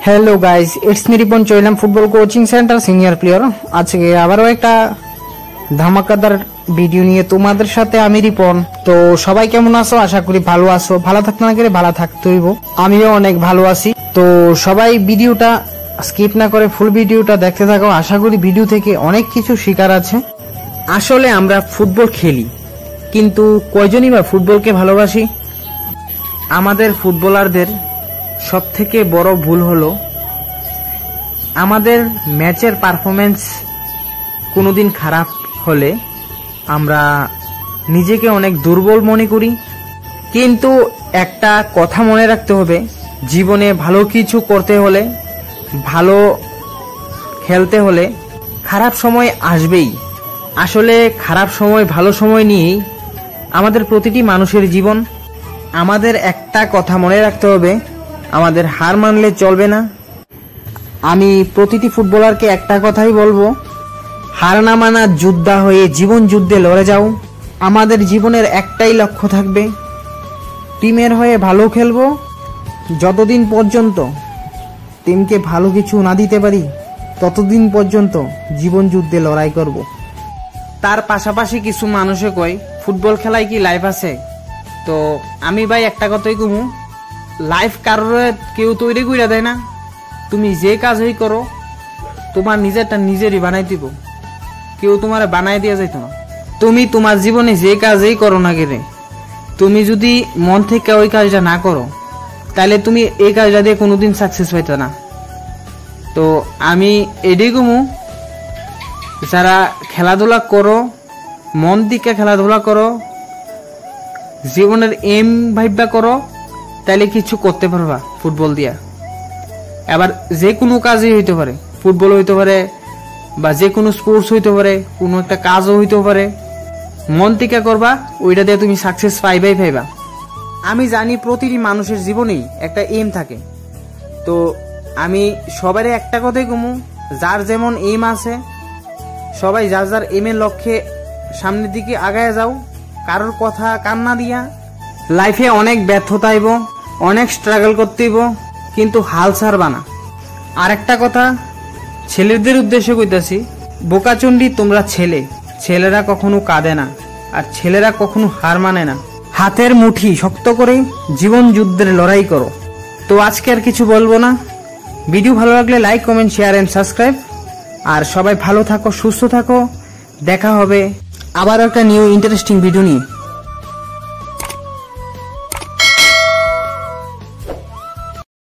Hello guys, it's me Ripon Choilam football coaching centre senior player. आज के আবারও একটা ধামাকাদার ভিডিও নিয়ে তোমাদের সাথে আমি রিপন। তো সবাই কেমন আছো? আশা করি ভালো আছো। ভালো থাকতে না গেলে ভালো থাকতে হইব। আমিও অনেক ভালো আছি। তো সবাই ভিডিওটা স্কিপ না করে ফুল ভিডিওটা দেখতে থাকো। আশা করি ভিডিও থেকে অনেক কিছু শেখার আছে। আসলে আমরা ফুটবল খেলি, কিন্তু কয়জনই বা ফুটবলকে ভালোবাসি? আমাদের ফুটবলারদের সবথেকে বড় ভুল হলো আমাদের ম্যাচের পারফরম্যান্স কোনোদিন খারাপ হলে আমরা নিজেকে অনেক দুর্বল মনে করি। কিন্তু একটা কথা মনে রাখতে হবে, জীবনে ভালো কিছু করতে হলে, ভালো খেলতে হলে খারাপ সময় আসবেই। আসলে খারাপ সময় ভালো সময় নিয়েই আমাদের প্রতিটি মানুষের জীবন। আমাদের একটা কথা মনে রাখতে হবে, আমাদের হার মানলে চলবে না। আমি প্রতিটি ফুটবলারকে একটা কথাই বলবো, হার না মানা যোদ্ধা হয়ে জীবন যুদ্ধে লড়ে যাও। আমাদের জীবনের একটাই লক্ষ্য থাকবে, টিমের হয়ে ভালো খেলবো। যতদিন পর্যন্ত টিমকে ভালো কিছু না দিতে পারি, ততদিন পর্যন্ত জীবন যুদ্ধে লড়াই করব। তার পাশাপাশি কিছু মানুষে কয় ফুটবল খেলায় কি লাইফ আছে? তো আমি ভাই একটা কথাই কমু, লাইফ কারোর কেউ তৈরি করে দেয় না। তুমি যে কাজই করো তোমার নিজেরটা নিজেরই বানাই দিব, কেউ তোমার বানাই দিয়ে যাইতো না। তুমি তোমার জীবনে যে কাজই করো না কেন, তুমি যদি মন থেকে ওই কাজটা না করো, তাহলে তুমি এই কাজটা দিয়ে কোনোদিন সাকসেস পাইতো না। তো আমি এটাই কমু, যারা খেলাধুলা করো, মন দিকে খেলাধুলা করো, জীবনের এম ভাইবা করো, তাইলে কিছু করতে পারবা ফুটবল দিয়া। আবার যে কোনো কাজই হইতে পারে, ফুটবল হইতে পারে বা যে কোনো স্পোর্টস হইতে পারে, কোনো একটা কাজও হইতে পারে। মন থেকে করবা, ওইটা দিয়ে তুমি সাকসেস পাইবা। আমি জানি প্রতিটি মানুষের জীবনেই একটা এম থাকে। তো আমি সবারই একটা কথাই কমু, যার যেমন এম আছে সবাই যার যার এমের লক্ষ্যে সামনের দিকে আগায় যাও। কারোর কথা কান্না দিয়া লাইফে অনেক ব্যর্থতা আইব, অনেক স্ট্রাগল করতে হইব, কিন্তু হাল ছাড়বা না। আর একটা কথা ছেলেদের উদ্দেশ্যে কইতাছি, বোকাচন্ডী তোমরা ছেলেরা কখনো কাঁদে না, আর ছেলেরা কখনো হার মানে না। হাতের মুঠি শক্ত করে জীবন যুদ্ধের লড়াই করো। তো আজকে আর কিছু বলবো না। ভিডিও ভালো লাগলে like, comment, share and subscribe. আর সবাই ভালো থাকো, সুস্থ থাকো। দেখা হবে আবার একটা নিউ ইন্টারেস্টিং ভিডিও নিয়ে।